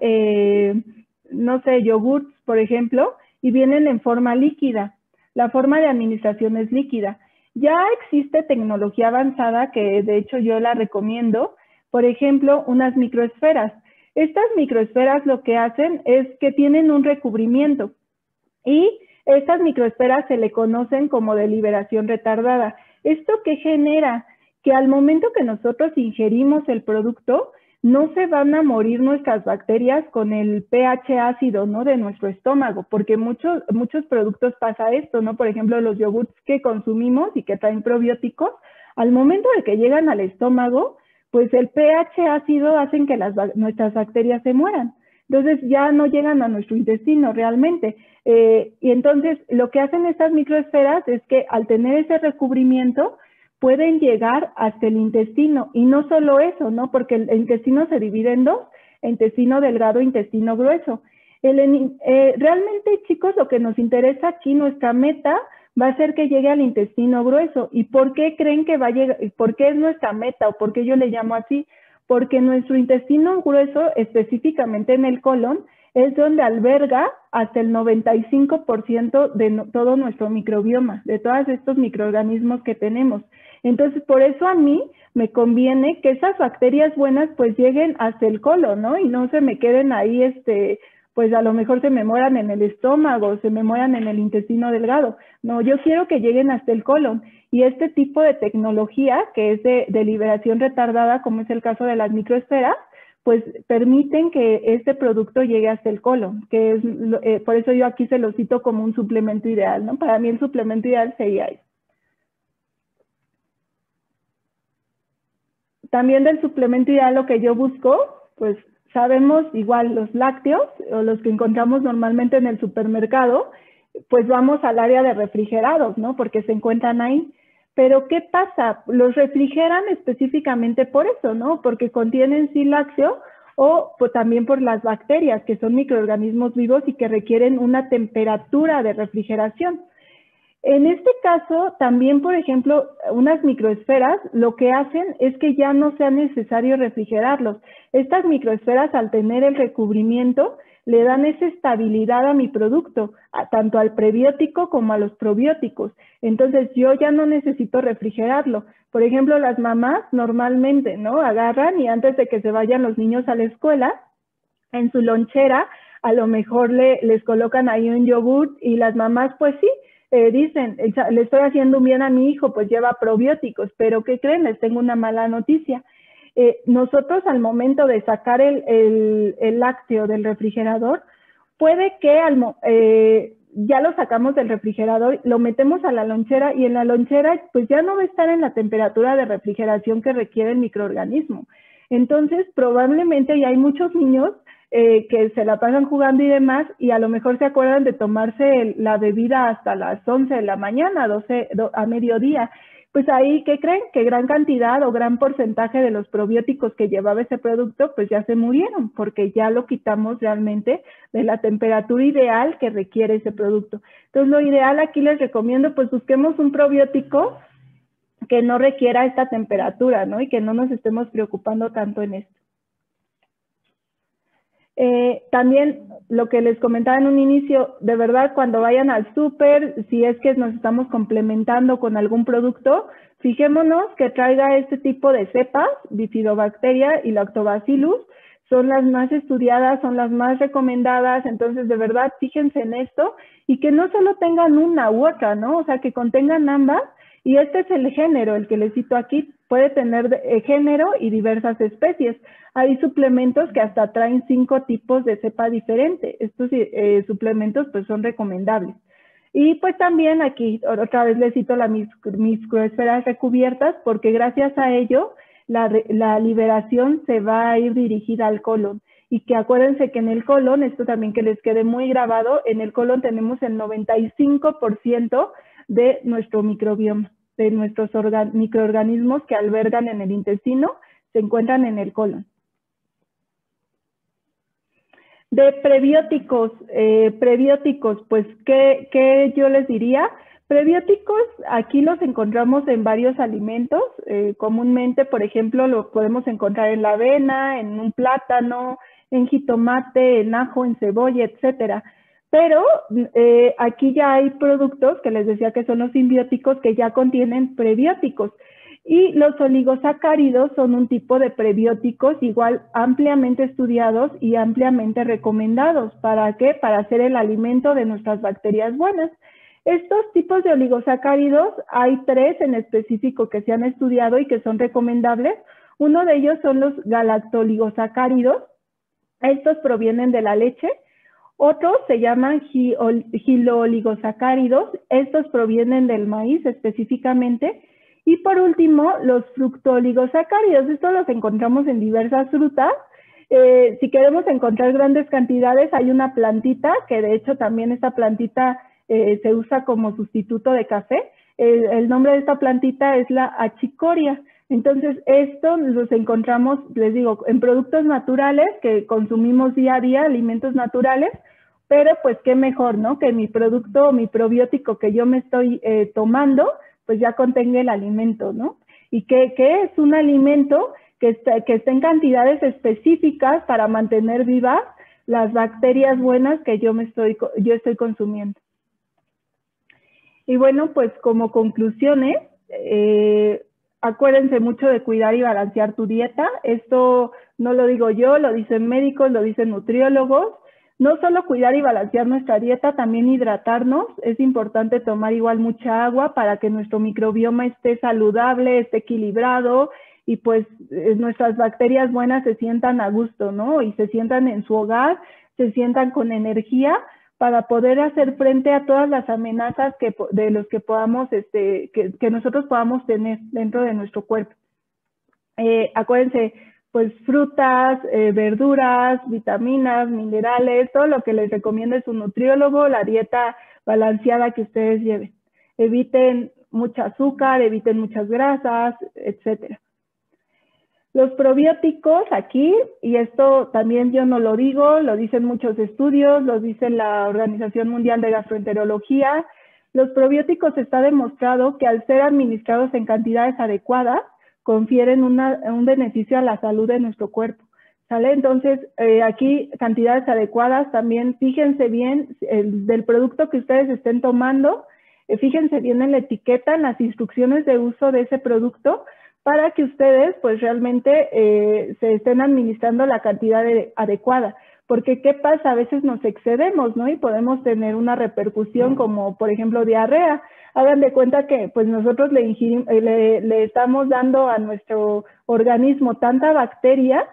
no sé, yogurts, por ejemplo, y vienen en forma líquida. La forma de administración es líquida. Ya existe tecnología avanzada que de hecho yo la recomiendo, por ejemplo, unas microesferas. Estas microesferas lo que hacen es que tienen un recubrimiento y estas microesferas se le conocen como de liberación retardada. ¿Esto qué genera? Que al momento que nosotros ingerimos el producto, no se van a morir nuestras bacterias con el pH ácido, ¿no? De nuestro estómago, porque muchos productos pasa esto, ¿no? Por ejemplo, los yogurts que consumimos y que traen probióticos, al momento de que llegan al estómago, pues el pH ácido hacen que nuestras bacterias se mueran. Entonces ya no llegan a nuestro intestino realmente. Y entonces lo que hacen estas microesferas es que al tener ese recubrimiento pueden llegar hasta el intestino. Y no solo eso, ¿no? Porque el intestino se divide en dos, intestino delgado e intestino grueso. Realmente, chicos, lo que nos interesa aquí, nuestra meta va a ser que llegue al intestino grueso. ¿Y por qué creen que va a llegar? ¿Por qué es nuestra meta o por qué yo le llamo así? Porque nuestro intestino grueso, específicamente en el colon, es donde alberga hasta el 95% de todo nuestro microbioma, de todos estos microorganismos que tenemos. Entonces, por eso a mí me conviene que esas bacterias buenas pues lleguen hasta el colon, ¿no? Y no se me queden ahí, pues a lo mejor se me mueran en el estómago, se me mueran en el intestino delgado. No, yo quiero que lleguen hasta el colon. Y este tipo de tecnología, que es de liberación retardada, como es el caso de las microesferas, pues permiten que este producto llegue hasta el colon, que es, por eso yo aquí se lo cito como un suplemento ideal, ¿no? Para mí el suplemento ideal sería eso. También del suplemento ideal lo que yo busco, pues sabemos igual los lácteos o los que encontramos normalmente en el supermercado, pues vamos al área de refrigerados, ¿no? Porque se encuentran ahí. Pero ¿qué pasa? Los refrigeran específicamente por eso, ¿no? Porque contienen sí lácteo o pues, también por las bacterias, que son microorganismos vivos y que requieren una temperatura de refrigeración. En este caso, también, por ejemplo, unas microesferas lo que hacen es que ya no sea necesario refrigerarlos. Estas microesferas, al tener el recubrimiento, le dan esa estabilidad a mi producto, tanto al prebiótico como a los probióticos. Entonces, yo ya no necesito refrigerarlo. Por ejemplo, las mamás normalmente, ¿no? Agarran y antes de que se vayan los niños a la escuela, en su lonchera, a lo mejor les colocan ahí un yogur y las mamás, pues sí, dicen, le estoy haciendo un bien a mi hijo, pues lleva probióticos, pero ¿qué creen? Les tengo una mala noticia. Nosotros al momento de sacar el lácteo del refrigerador, puede que ya lo sacamos del refrigerador, lo metemos a la lonchera y en la lonchera pues ya no va a estar en la temperatura de refrigeración que requiere el microorganismo. Entonces probablemente ya hay muchos niños que se la pasan jugando y demás, y a lo mejor se acuerdan de tomarse la bebida hasta las 11 de la mañana, a mediodía. Pues ahí, ¿qué creen? Que gran cantidad o gran porcentaje de los probióticos que llevaba ese producto, pues ya se murieron, porque ya lo quitamos realmente de la temperatura ideal que requiere ese producto. Entonces, lo ideal aquí les recomiendo, pues busquemos un probiótico que no requiera esta temperatura, ¿no? Y que no nos estemos preocupando tanto en esto. También lo que les comentaba en un inicio, de verdad cuando vayan al súper, si es que nos estamos complementando con algún producto, fijémonos que traiga este tipo de cepas, Bifidobacteria y Lactobacillus, son las más estudiadas, son las más recomendadas, entonces de verdad fíjense en esto y que no solo tengan una u otra, ¿no? O sea, que contengan ambas. Y este es el género, el que les cito aquí, puede tener género y diversas especies. Hay suplementos que hasta traen 5 tipos de cepa diferente. Estos suplementos pues son recomendables. Y pues también aquí otra vez les cito las microesferas recubiertas porque gracias a ello la liberación se va a ir dirigida al colon. Y que acuérdense que en el colon, esto también que les quede muy grabado, en el colon tenemos el 95% de nuestro microbioma, de nuestros microorganismos que albergan en el intestino, se encuentran en el colon. De prebióticos, pues, ¿qué yo les diría? Prebióticos, aquí los encontramos en varios alimentos. Comúnmente, por ejemplo, los podemos encontrar en la avena, en un plátano, en jitomate, en ajo, en cebolla, etcétera. Pero aquí ya hay productos que les decía que son los simbióticos que ya contienen prebióticos. Y los oligosacáridos son un tipo de prebióticos igual ampliamente estudiados y ampliamente recomendados. ¿Para qué? Para hacer el alimento de nuestras bacterias buenas. Estos tipos de oligosacáridos, hay 3 en específico que se han estudiado y que son recomendables. Uno de ellos son los galactoligosacáridos. Estos provienen de la leche. Otros se llaman gilooligosacáridos. Estos provienen del maíz específicamente. Y por último, los fructooligosacáridos. Estos los encontramos en diversas frutas. Si queremos encontrar grandes cantidades, hay una plantita, que de hecho también esta plantita se usa como sustituto de café. El nombre de esta plantita es la achicoria. Entonces, esto los encontramos, les digo, en productos naturales que consumimos día a día, alimentos naturales, pero pues qué mejor, ¿no? Que mi producto o mi probiótico que yo me estoy tomando, pues ya contenga el alimento, ¿no? Y que es un alimento que está en cantidades específicas para mantener vivas las bacterias buenas que yo estoy consumiendo. Y bueno, pues como conclusiones, acuérdense mucho de cuidar y balancear tu dieta. Esto no lo digo yo, lo dicen médicos, lo dicen nutriólogos. No solo cuidar y balancear nuestra dieta, también hidratarnos. Es importante tomar igual mucha agua para que nuestro microbioma esté saludable, esté equilibrado y pues nuestras bacterias buenas se sientan a gusto, ¿no? Y se sientan en su hogar, se sientan con energía para poder hacer frente a todas las amenazas de los que podamos, que nosotros podamos tener dentro de nuestro cuerpo. Acuérdense, pues frutas, verduras, vitaminas, minerales, todo lo que les recomienda su nutriólogo, la dieta balanceada que ustedes lleven. Eviten mucho azúcar, eviten muchas grasas, etcétera. Los probióticos aquí, y esto también yo no lo digo, lo dicen muchos estudios, lo dice la Organización Mundial de Gastroenterología, los probióticos está demostrado que al ser administrados en cantidades adecuadas, confieren un beneficio a la salud de nuestro cuerpo, ¿sale? Entonces, aquí cantidades adecuadas también, fíjense bien del producto que ustedes estén tomando, fíjense bien en la etiqueta, en las instrucciones de uso de ese producto, para que ustedes pues realmente se estén administrando la cantidad adecuada. Porque ¿qué pasa? A veces nos excedemos, ¿no? Y podemos tener una repercusión como, por ejemplo, diarrea. Hagan de cuenta que pues nosotros le estamos dando a nuestro organismo tanta bacteria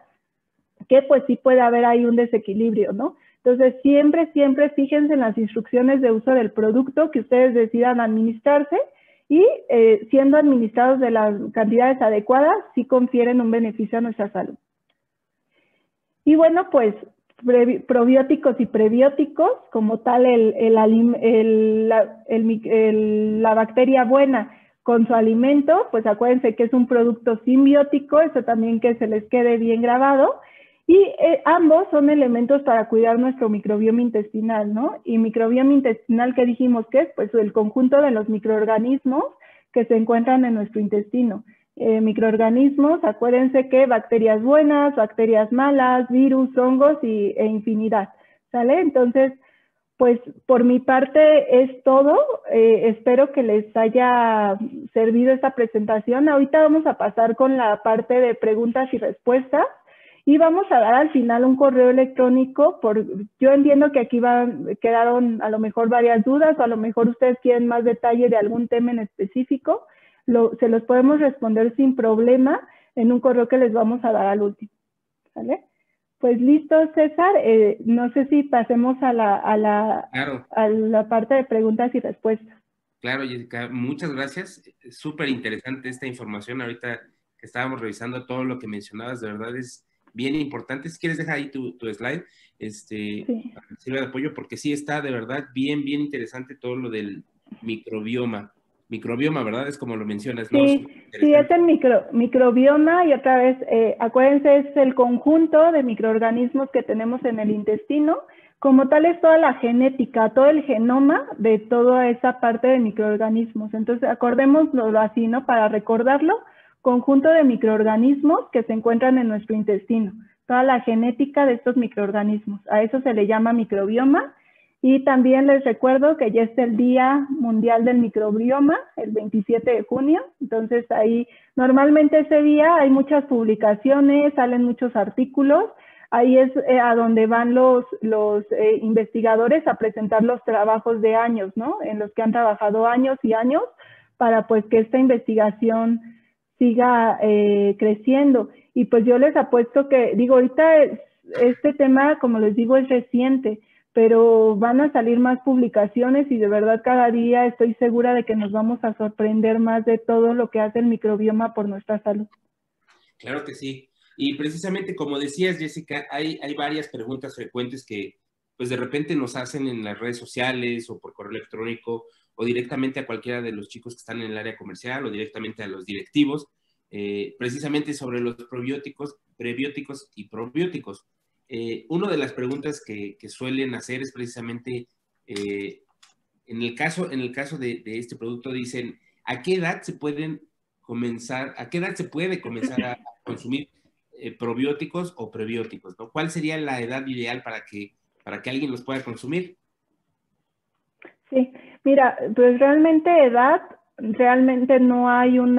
que pues sí puede haber ahí un desequilibrio, ¿no? Entonces, siempre fíjense en las instrucciones de uso del producto que ustedes decidan administrarse y siendo administrados de las cantidades adecuadas, sí confieren un beneficio a nuestra salud. Y bueno, pues probióticos y prebióticos, como tal la bacteria buena con su alimento, pues acuérdense que es un producto simbiótico, eso también que se les quede bien grabado, y ambos son elementos para cuidar nuestro microbioma intestinal, ¿no? Y microbioma intestinal, ¿qué dijimos que es? Pues el conjunto de los microorganismos que se encuentran en nuestro intestino. microorganismos. Acuérdense que bacterias buenas, bacterias malas, virus, hongos e infinidad, ¿sale? Entonces, pues por mi parte es todo. Espero que les haya servido esta presentación. Ahorita vamos a pasar con la parte de preguntas y respuestas y vamos a dar al final un correo electrónico. Yo entiendo que aquí quedaron a lo mejor varias dudas o a lo mejor ustedes quieren más detalle de algún tema en específico. Se los podemos responder sin problema en un correo que les vamos a dar al último, ¿vale? Pues listo, César. No sé si pasemos a la parte de preguntas y respuestas. Claro, Jessica, muchas gracias. Súper interesante esta información. Ahorita que estábamos revisando todo lo que mencionabas, de verdad es bien importante. Si quieres, deja ahí tu slide, Sí. para que sirva de apoyo, porque sí está de verdad bien interesante todo lo del microbioma. Microbioma, ¿verdad? Es como lo mencionas, ¿no? Sí, es el microbioma y otra vez, acuérdense, es el conjunto de microorganismos que tenemos en el intestino. Como tal es toda la genética, todo el genoma de toda esa parte de microorganismos. Entonces, acordémoslo así, ¿no? Para recordarlo, conjunto de microorganismos que se encuentran en nuestro intestino. Toda la genética de estos microorganismos. A eso se le llama microbioma. Y también les recuerdo que ya está el Día Mundial del Microbioma, el 27 de junio. Entonces ahí, normalmente ese día hay muchas publicaciones, salen muchos artículos. Ahí es a donde van los investigadores a presentar los trabajos de años, ¿no? En los que han trabajado años y años para pues que esta investigación siga creciendo. Y pues yo les apuesto que, digo, ahorita este tema, como les digo, es reciente, pero van a salir más publicaciones y de verdad cada día estoy segura de que nos vamos a sorprender más de todo lo que hace el microbioma por nuestra salud. Claro que sí. Y precisamente como decías, Jessica, hay varias preguntas frecuentes que pues de repente nos hacen en las redes sociales o por correo electrónico o directamente a cualquiera de los chicos que están en el área comercial o directamente a los directivos, precisamente sobre los probióticos, prebióticos y probióticos. Una de las preguntas que suelen hacer es precisamente, en el caso de este producto, dicen, ¿a qué edad se puede comenzar a consumir probióticos o prebióticos, ¿no? ¿Cuál sería la edad ideal para que alguien los pueda consumir? Sí, mira, pues realmente no hay un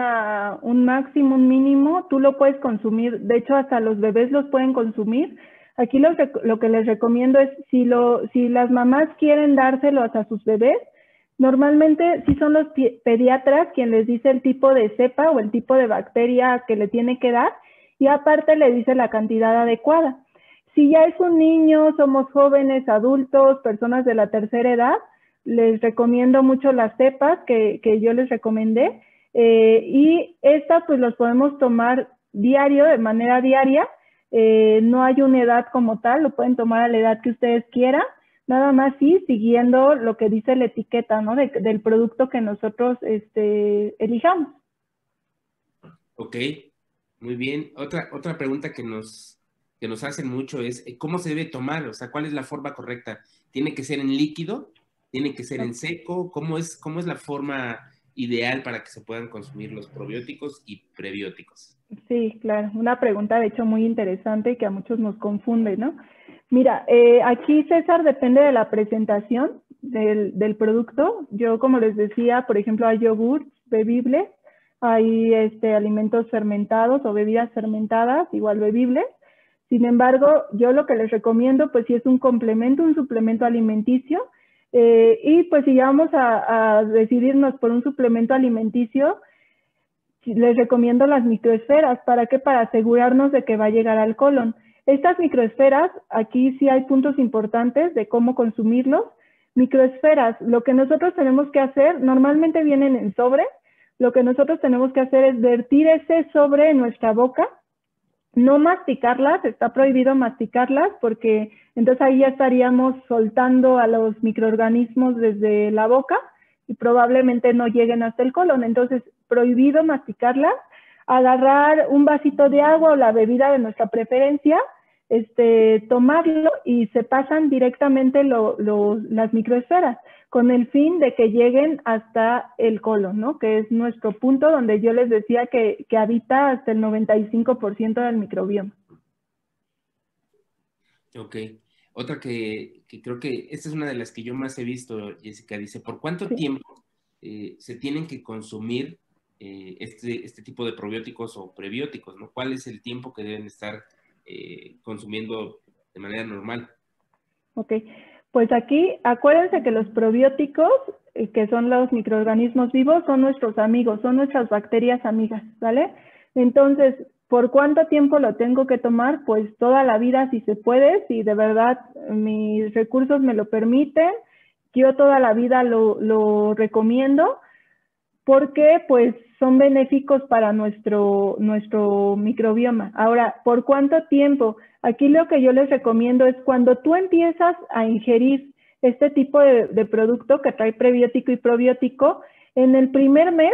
máximo, un mínimo. Tú lo puedes consumir, de hecho hasta los bebés los pueden consumir. Aquí lo que les recomiendo es, si las mamás quieren dárselos a sus bebés, normalmente sí son los pediatras quien les dice el tipo de cepa o el tipo de bacteria que le tiene que dar y aparte le dice la cantidad adecuada. Si ya es un niño, somos jóvenes, adultos, personas de la tercera edad, les recomiendo mucho las cepas que yo les recomendé y estas pues los podemos tomar diario, de manera diaria. No hay una edad como tal, lo pueden tomar a la edad que ustedes quieran, nada más sí, siguiendo lo que dice la etiqueta, ¿no? Del producto que nosotros elijamos. Ok, muy bien. Otra pregunta que nos hacen mucho es, ¿cómo se debe tomar? O sea, ¿cuál es la forma correcta? ¿Tiene que ser en líquido? ¿Tiene que ser en seco? ¿Cómo es la forma ideal para que se puedan consumir los probióticos y prebióticos? Sí, claro. Una pregunta, de hecho, muy interesante y que a muchos nos confunde, ¿no? Mira, aquí, César, depende de la presentación del producto. Yo, como les decía, por ejemplo, hay yogur bebibles, hay alimentos fermentados o bebidas fermentadas, igual bebibles. Sin embargo, yo lo que les recomiendo, pues sí es un complemento, un suplemento alimenticio. Y pues si ya vamos a decidirnos por un suplemento alimenticio, les recomiendo las microesferas. ¿Para qué? Para asegurarnos de que va a llegar al colon. Estas microesferas, aquí sí hay puntos importantes de cómo consumirlos. Microesferas, lo que nosotros tenemos que hacer, normalmente vienen en sobre, lo que nosotros tenemos que hacer es vertir ese sobre en nuestra boca, no masticarlas, está prohibido masticarlas porque entonces ahí ya estaríamos soltando a los microorganismos desde la boca y probablemente no lleguen hasta el colon. Entonces, prohibido masticarlas, agarrar un vasito de agua o la bebida de nuestra preferencia, tomarlo y se pasan directamente las microesferas. con el fin de que lleguen hasta el colon, ¿no? Que es nuestro punto donde yo les decía que habita hasta el 95% del microbioma. Ok. Otra que creo que esta es una de las que yo más he visto, Jessica, dice, ¿por cuánto tiempo se tienen que consumir este tipo de probióticos o prebióticos, ¿no? ¿Cuál es el tiempo que deben estar consumiendo de manera normal? Ok, pues aquí acuérdense que los probióticos, que son los microorganismos vivos, son nuestros amigos, son nuestras bacterias amigas, ¿vale? Entonces, ¿por cuánto tiempo lo tengo que tomar? Pues toda la vida si se puede, si de verdad mis recursos me lo permiten, yo toda la vida lo recomiendo porque pues son benéficos para nuestro microbioma. Ahora, ¿por cuánto tiempo? Aquí lo que yo les recomiendo es cuando tú empiezas a ingerir este tipo de producto que trae prebiótico y probiótico, en el primer mes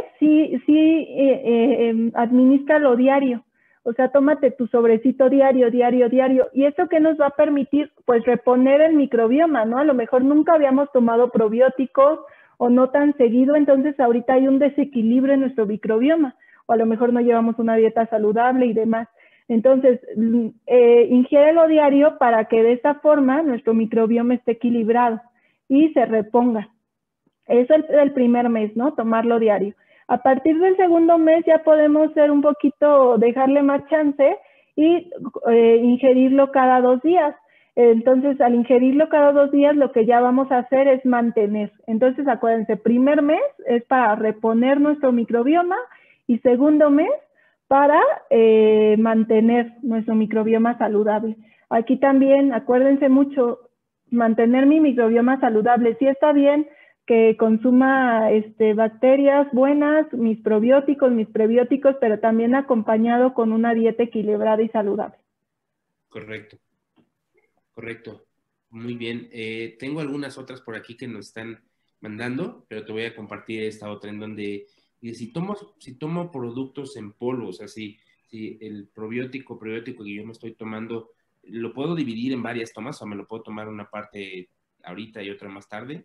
administralo diario. O sea, tómate tu sobrecito diario. ¿Y eso qué nos va a permitir? Pues reponer el microbioma, ¿no? A lo mejor nunca habíamos tomado probióticos o no tan seguido, entonces ahorita hay un desequilibrio en nuestro microbioma, o a lo mejor no llevamos una dieta saludable y demás. Entonces, ingiérelo diario para que de esta forma nuestro microbioma esté equilibrado y se reponga. Eso es el primer mes, ¿no? Tomarlo diario. A partir del segundo mes ya podemos ser un poquito, dejarle más chance y ingerirlo cada 2 días. Entonces, al ingerirlo cada 2 días, lo que ya vamos a hacer es mantener. Entonces, acuérdense, primer mes es para reponer nuestro microbioma y segundo mes para mantener nuestro microbioma saludable. Aquí también, acuérdense mucho, mantener mi microbioma saludable. Sí está bien que consuma bacterias buenas, mis probióticos, mis prebióticos, pero también acompañado con una dieta equilibrada y saludable. Correcto. Correcto, muy bien. Tengo algunas otras por aquí que nos están mandando, pero te voy a compartir esta otra en donde si tomo productos en polvo, o sea, si el probiótico que yo me estoy tomando, ¿lo puedo dividir en varias tomas o me lo puedo tomar una parte ahorita y otra más tarde?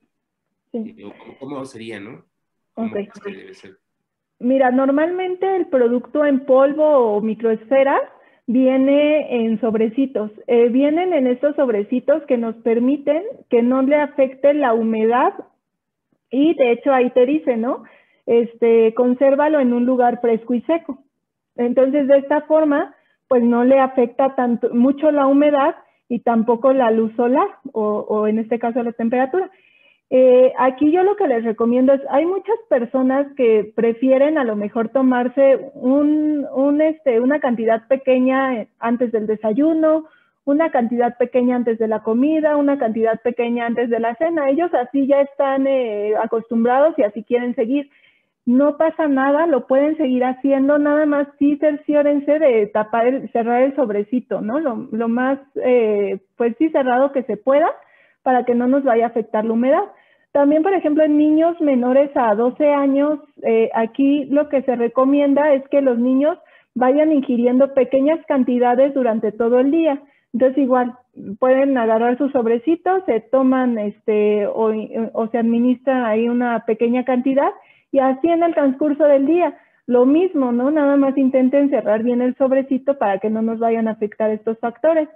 Sí. ¿Cómo sería, no? ¿Cómo Okay. debe ser? Mira, normalmente el producto en polvo o microesferas viene en sobrecitos. Vienen en estos sobrecitos que nos permiten que no le afecte la humedad y de hecho ahí te dice, ¿no? Consérvalo en un lugar fresco y seco. Entonces, de esta forma, pues no le afecta mucho la humedad y tampoco la luz solar o en este caso la temperatura. Aquí yo lo que les recomiendo es, hay muchas personas que prefieren a lo mejor tomarse una cantidad pequeña antes del desayuno, una cantidad pequeña antes de la comida, una cantidad pequeña antes de la cena. Ellos así ya están acostumbrados y así quieren seguir. No pasa nada, lo pueden seguir haciendo, nada más sí cerciórense de cerrar el sobrecito, ¿no? Lo más, pues sí, cerrado que se pueda para que no nos vaya a afectar la humedad. También, por ejemplo, en niños menores a 12 años, aquí lo que se recomienda es que los niños vayan ingiriendo pequeñas cantidades durante todo el día. Entonces, igual, pueden agarrar sus sobrecitos, se toman o se administran ahí una pequeña cantidad y así en el transcurso del día. Lo mismo, ¿no? Nada más intenten cerrar bien el sobrecito para que no nos vayan a afectar estos factores.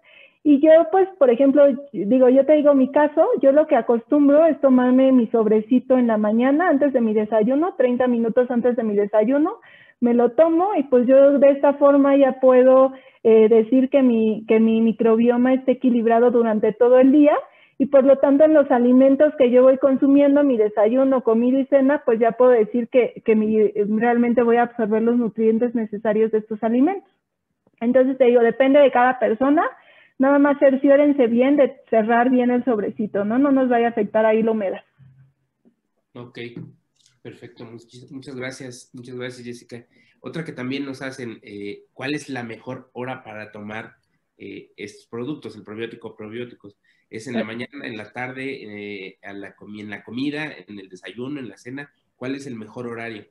Y yo, pues, por ejemplo, yo te digo mi caso, yo lo que acostumbro es tomarme mi sobrecito en la mañana antes de mi desayuno, 30 minutos antes de mi desayuno, me lo tomo y pues yo de esta forma ya puedo decir que mi microbioma esté equilibrado durante todo el día y por lo tanto en los alimentos que yo voy consumiendo, mi desayuno, comida y cena, pues ya puedo decir que realmente voy a absorber los nutrientes necesarios de estos alimentos. Entonces te digo, depende de cada persona, nada más cerciórense bien de cerrar bien el sobrecito, ¿no? No nos vaya a afectar ahí la humedad. Ok, perfecto. Muchas gracias, Jessica. Otra que también nos hacen, ¿cuál es la mejor hora para tomar estos productos, el probióticos? ¿Es en la mañana, en la tarde, en la comida, en el desayuno, en la cena? ¿Cuál es el mejor horario?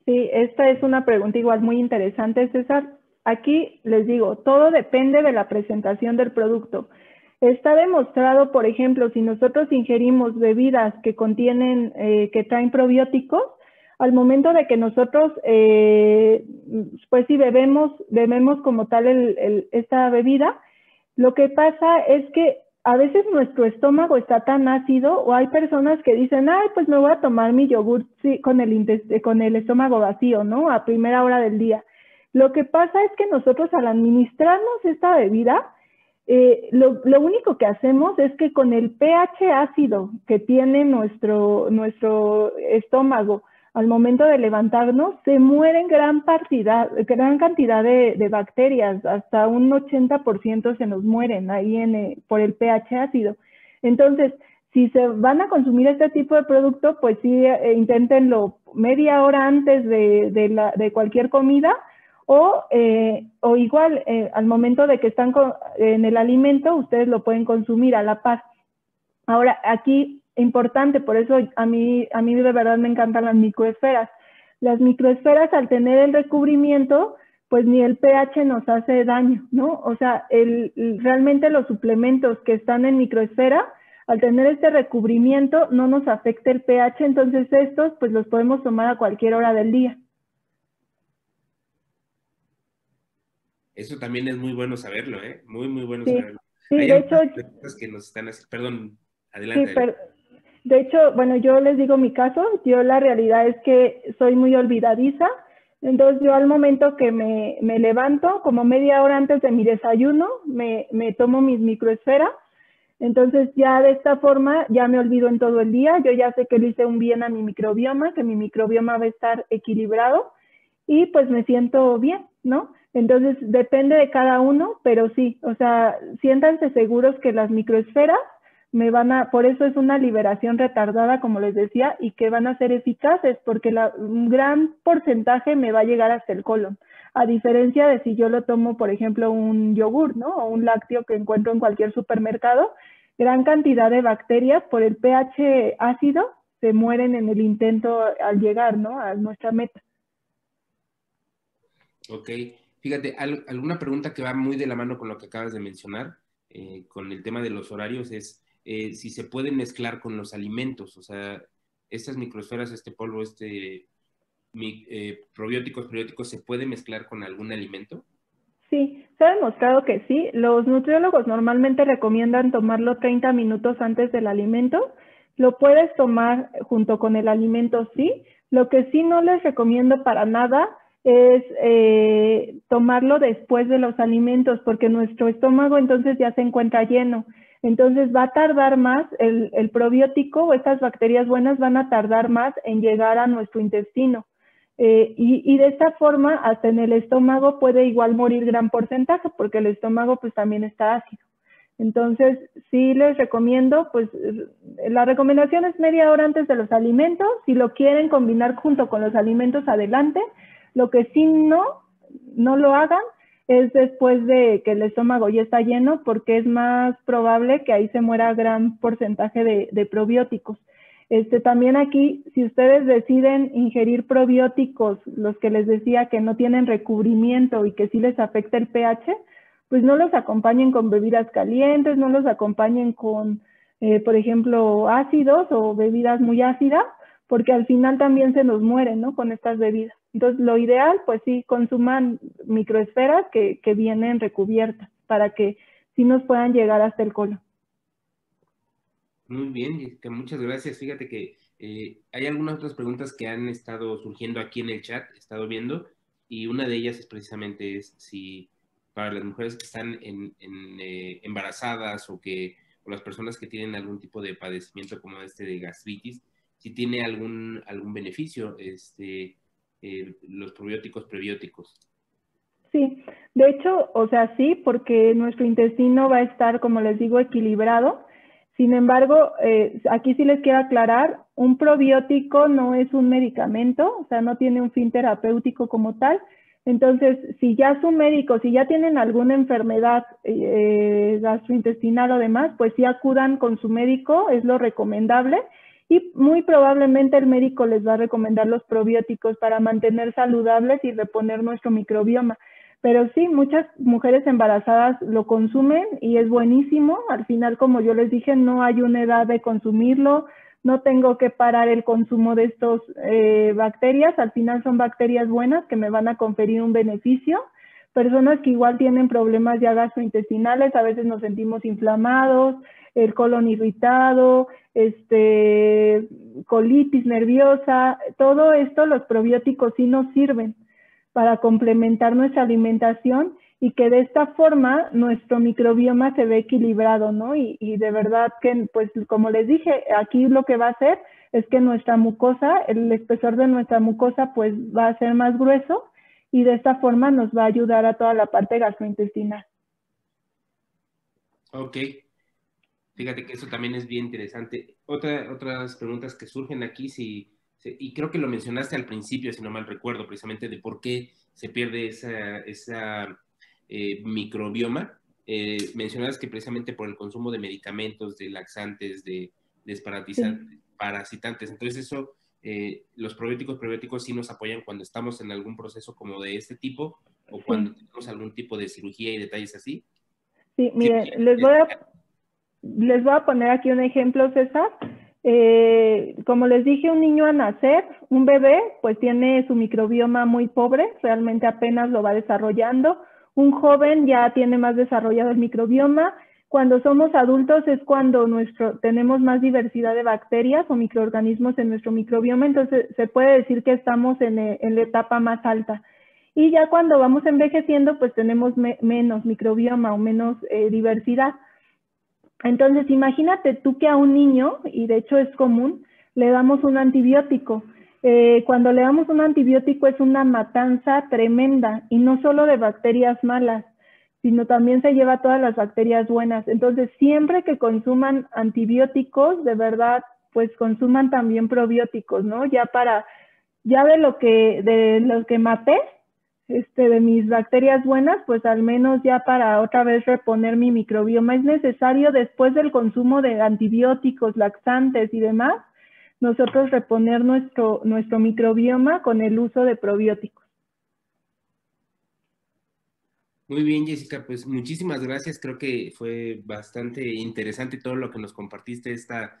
Sí, esta es una pregunta igual muy interesante, César. Aquí les digo, todo depende de la presentación del producto. Está demostrado, por ejemplo, si nosotros ingerimos bebidas que contienen, que traen probióticos, al momento de que nosotros, pues si bebemos como tal esta bebida, lo que pasa es que a veces nuestro estómago está tan ácido, o hay personas que dicen, ay, pues me voy a tomar mi yogur sí, con el estómago vacío, ¿no? A primera hora del día. Lo que pasa es que nosotros al administrarnos esta bebida, lo único que hacemos es que con el pH ácido que tiene nuestro estómago al momento de levantarnos, se mueren gran cantidad de bacterias, hasta un 80% se nos mueren ahí por el pH ácido. Entonces, si se van a consumir este tipo de producto, pues sí, inténtenlo media hora antes de cualquier comida, o igual, al momento de que están en el alimento, ustedes lo pueden consumir a la par. Ahora, aquí, importante, por eso a mí de verdad me encantan las microesferas. Las microesferas, al tener el recubrimiento, pues ni el pH nos hace daño, ¿no? O sea, realmente los suplementos que están en microesfera, al tener este recubrimiento, no nos afecta el pH, entonces estos, pues los podemos tomar a cualquier hora del día. Eso también es muy bueno saberlo, ¿eh? Muy, muy bueno Sí, saberlo. sí, Hay de hecho, algunas preguntas que nos están haciendo. Perdón, sí, adelante, adelante. de hecho, bueno, yo les digo mi caso, yo la realidad es que soy muy olvidadiza, entonces yo al momento que me levanto, como media hora antes de mi desayuno, me tomo mis microesferas, entonces ya de esta forma ya me olvido en todo el día, yo ya sé que le hice un bien a mi microbioma, que mi microbioma va a estar equilibrado y pues me siento bien, ¿no? Entonces depende de cada uno, pero sí, o sea, siéntanse seguros que las microesferas por eso es una liberación retardada, como les decía, y que van a ser eficaces, porque un gran porcentaje me va a llegar hasta el colon, a diferencia de si yo lo tomo, por ejemplo, un yogur, ¿no? O un lácteo que encuentro en cualquier supermercado, gran cantidad de bacterias por el pH ácido se mueren en el intento al llegar, ¿no? A nuestra meta. Ok, fíjate, alguna pregunta que va muy de la mano con lo que acabas de mencionar, con el tema de los horarios, es si se pueden mezclar con los alimentos, o sea, estas microesferas, este polvo, probióticos, prebióticos, ¿se puede mezclar con algún alimento? Sí, se ha demostrado que sí. Los nutriólogos normalmente recomiendan tomarlo 30 minutos antes del alimento. Lo puedes tomar junto con el alimento, sí. Lo que sí no les recomiendo para nada es tomarlo después de los alimentos, porque nuestro estómago entonces ya se encuentra lleno. Entonces va a tardar más, el probiótico o estas bacterias buenas van a tardar más en llegar a nuestro intestino. Y de esta forma, hasta en el estómago puede igual morir gran porcentaje, porque el estómago pues también está ácido. Entonces, sí les recomiendo, pues la recomendación es media hora antes de los alimentos. Si lo quieren combinar junto con los alimentos, adelante. Lo que sí no lo hagan es después de que el estómago ya está lleno, porque es más probable que ahí se muera gran porcentaje de probióticos. También aquí, si ustedes deciden ingerir probióticos, los que les decía que no tienen recubrimiento y que sí les afecta el pH, pues no los acompañen con bebidas calientes, no los acompañen con, por ejemplo, ácidos o bebidas muy ácidas, porque al final también se nos mueren, ¿no? Con estas bebidas. Entonces, lo ideal, pues sí, consuman microesferas que vienen recubiertas para que sí nos puedan llegar hasta el colon. Muy bien, Jessica, muchas gracias. Fíjate que hay algunas otras preguntas que han estado surgiendo aquí en el chat, he estado viendo, y una de ellas es precisamente si para las mujeres que están embarazadas o las personas que tienen algún tipo de padecimiento como este de gastritis, si tiene algún beneficio los probióticos, prebióticos. Sí, de hecho, o sea, sí, porque nuestro intestino va a estar, como les digo, equilibrado. Sin embargo, aquí sí les quiero aclarar, un probiótico no es un medicamento, o sea, no tiene un fin terapéutico como tal. Entonces, si ya su médico, si ya tienen alguna enfermedad gastrointestinal o demás, pues sí acudan con su médico, es lo recomendable. Y muy probablemente el médico les va a recomendar los probióticos para mantener saludables y reponer nuestro microbioma. Pero sí, muchas mujeres embarazadas lo consumen y es buenísimo. Al final, como yo les dije, no hay una edad de consumirlo, no tengo que parar el consumo de estas bacterias. Al final son bacterias buenas que me van a conferir un beneficio. Personas que igual tienen problemas ya gastrointestinales, a veces nos sentimos inflamados, el colon irritado, colitis nerviosa, todo esto los probióticos sí nos sirven para complementar nuestra alimentación y que de esta forma nuestro microbioma se ve equilibrado, ¿no? Y de verdad que, pues como les dije, aquí lo que va a hacer es que nuestra mucosa, el espesor de nuestra mucosa, pues va a ser más grueso y de esta forma nos va a ayudar a toda la parte gastrointestinal. Ok, fíjate que eso también es bien interesante. Otras preguntas que surgen aquí, y creo que lo mencionaste al principio, si no mal recuerdo, precisamente de por qué se pierde esa microbioma. Mencionabas que precisamente por el consumo de medicamentos, de laxantes, de desparasitizantes, Sí. parasitantes. Entonces eso, los probióticos sí nos apoyan cuando estamos en algún proceso como de este tipo o cuando Sí, tenemos algún tipo de cirugía y detalles así. sí, Sí, miren, les voy a poner aquí un ejemplo, César. Como les dije, un niño a nacer, un bebé, pues tiene su microbioma muy pobre, realmente apenas lo va desarrollando. Un joven ya tiene más desarrollado el microbioma. Cuando somos adultos es cuando tenemos más diversidad de bacterias o microorganismos en nuestro microbioma, entonces se puede decir que estamos en la etapa más alta. Y ya cuando vamos envejeciendo, pues tenemos menos microbioma o menos diversidad. Entonces, imagínate tú que a un niño, y de hecho es común, le damos un antibiótico. Cuando le damos un antibiótico es una matanza tremenda, y no solo de bacterias malas, sino también se lleva todas las bacterias buenas. Entonces, siempre que consuman antibióticos, de verdad, pues consuman también probióticos, ¿no? Ya de lo que maté, de mis bacterias buenas, pues al menos ya para otra vez reponer mi microbioma. Es necesario después del consumo de antibióticos, laxantes y demás, nosotros reponer nuestro microbioma con el uso de probióticos. muy bien, Jessica, pues muchísimas gracias. Creo que fue bastante interesante todo lo que nos compartiste esta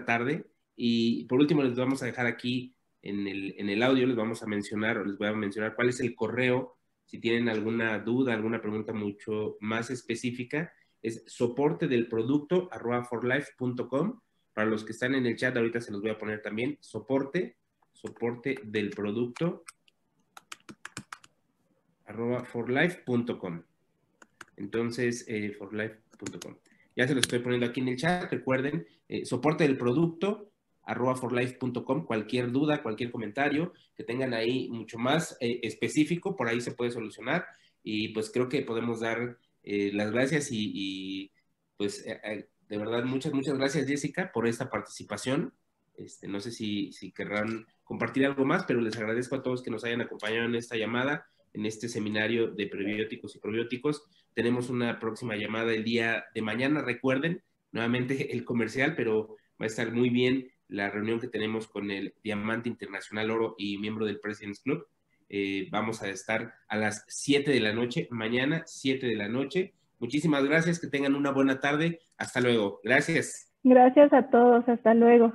tarde. Y por último, les vamos a dejar aquí en el audio, les vamos a mencionar, o les voy a mencionar cuál es el correo. Si tienen alguna duda, alguna pregunta mucho más específica, es soportedelproducto@forlife.com. Para los que están en el chat, ahorita se los voy a poner también, soporte del producto @forlife.com. Entonces, forlife.com. Ya se lo estoy poniendo aquí en el chat. Recuerden, soporte del producto @forlife.com. Cualquier duda, cualquier comentario que tengan ahí mucho más específico, por ahí se puede solucionar. Y pues creo que podemos dar las gracias pues de verdad muchas gracias, Jessica, por esta participación. No sé si querrán compartir algo más, pero les agradezco a todos que nos hayan acompañado en esta llamada, en este seminario de prebióticos y probióticos. Tenemos una próxima llamada el día de mañana. Recuerden, nuevamente el comercial, pero va a estar muy bien la reunión que tenemos con el Diamante Internacional Oro y miembro del President's Club. Vamos a estar a las 7 de la noche, mañana 7 de la noche. Muchísimas gracias, que tengan una buena tarde. Hasta luego. Gracias. Gracias a todos, hasta luego.